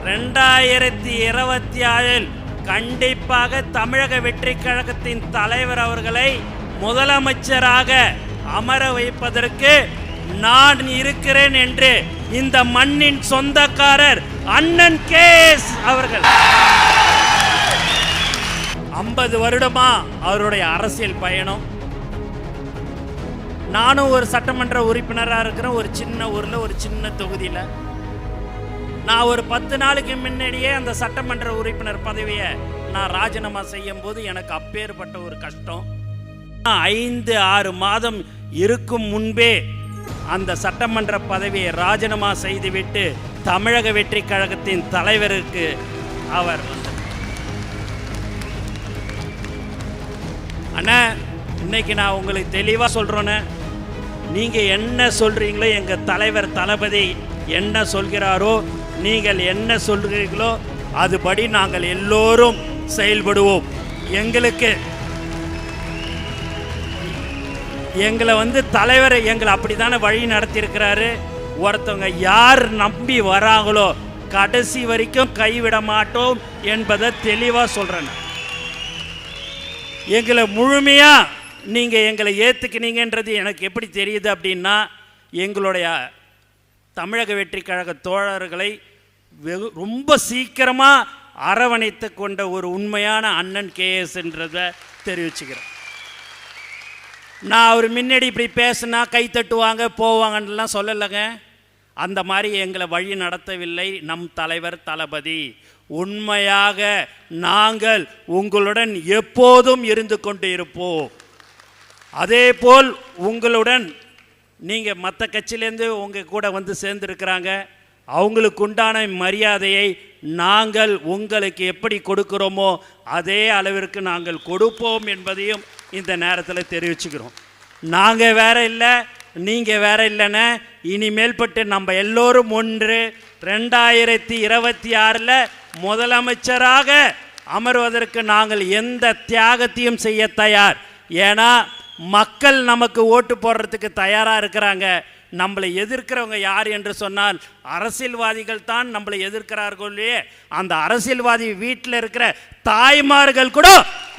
2026 கண்டிப்பாக தமிழக வெற்றி கழகத்தின் தலைவர் அவர்களை முதலமைச்சராக அமர வைப்பதற்கு நான் இருக்கிறேன் என்று இந்த மண்ணின் சொந்தக்காரர் அண்ணன் கேஎஸ் அவர்கள் 50 வருடமா அவருடைய அரசியல் பயணம். நானும் ஒரு சட்டமன்ற உறுப்பினராக இருக்கிறேன். ஒரு சின்ன ஊரில் ஒரு சின்ன தொகுதியில் நான் ஒரு 10 நாளுக்கு முன்னாடியே அந்த சட்டமன்ற உறுப்பினர் பதவியை நான் ராஜினாமா செய்யும் போது எனக்கு அப்பேற்பட்ட ஒரு கஷ்டம். 5-6 மாதம் இருக்கும் முன்பே அந்த சட்டமன்ற பதவியை ராஜினாமா செய்துவிட்டு தமிழக வெற்றி கழகத்தின் தலைவருக்கு அவர் அண்ணா, இன்னைக்கு நான் உங்களுக்கு தெளிவாக சொல்கிறேன்னு, நீங்கள் என்ன சொல்கிறீங்களோ, எங்கள் தலைவர் தளபதி என்ன சொல்கிறாரோ, நீங்கள் என்ன சொல்கிறீர்களோ அதுபடி நாங்கள் எல்லோரும் செயல்படுவோம். எங்களை தலைவர் எங்களை அப்படி தானே வழி நடத்தியிருக்கிறாரு. ஒருத்தவங்க யார் நம்பி வராங்களோ கடைசி வரைக்கும் கைவிட மாட்டோம் என்பதை தெளிவாக சொல்கிறேன். எங்களை முழுமையாக நீங்கள் எங்களை ஏற்றுக்கினீங்கன்றது எனக்கு எப்படி தெரியுது அப்படின்னா, எங்களுடைய தமிழக வெற்றி கழக தோழர்களை ரொம்ப சீக்கிரமாக அரவணைத்து கொண்ட ஒரு உண்மையான அண்ணன் கேஎஸ்ன்றதை தெரிவிச்சுக்கிறேன். நான் அவர் முன்னாடி இப்படி பேசுனா கை தட்டுவாங்க போவாங்கன்னெலாம் சொல்லலைங்க. அந்த மாதிரி எங்களை வழி நடத்தவில்லை நம் தலைவர் தளபதி. உண்மையாக நாங்கள் உங்களுடன் எப்போதும் இருந்து கொண்டு இருப்போம். அதே போல் உங்களுடன் நீங்கள் மற்ற கட்சியிலேருந்து உங்கள் கூட சேர்ந்துருக்கிறாங்க, அவங்களுக்கு உண்டான மரியாதையை நாங்கள் உங்களுக்கு எப்படி கொடுக்குறோமோ அதே அளவிற்கு நாங்கள் கொடுப்போம் என்பதையும் இந்த நேரத்தில் தெரிவிச்சுக்கிறோம். நாங்கள் வேற இல்லை, நீங்கள் வேற இல்லைன்னு இனிமேல்பட்டு நம்ம எல்லோரும் ஒன்று 2026 முதலமைச்சராக அமர்வதற்கு நாங்கள் எந்த தியாகத்தையும் செய்ய தயார். ஏன்னா மக்கள் நமக்கு ஓட்டு போடுறதுக்கு தயாராக இருக்கிறாங்க. நம்மளை எதிர்க்கிறவங்க யார் என்று சொன்னால் அரசியல்வாதிகள் தான் நம்மளை எதிர்க்கிறார்களே. அந்த அரசியல்வாதி வீட்டில் இருக்கிற தாய்மார்கள் கூட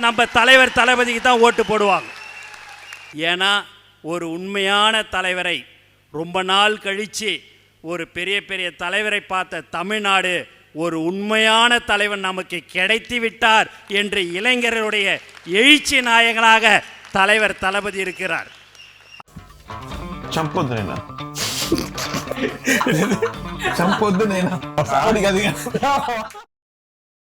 நம்ம தலைவர் தளபதிக்கு தான் ஓட்டு போடுவாங்க. ஏன்னா ஒரு உண்மையான தலைவரை ரொம்ப நாள் கழித்து ஒரு பெரிய பெரிய தலைவரை பார்த்த தமிழ்நாடு ஒரு உண்மையான தலைவன் நமக்கு கிடைத்து விட்டார் என்று இளைஞர்களுடைய எழுச்சி நாயகனாக தலைவர் தளபதி இருக்கிறார். చంపొద్దు నేను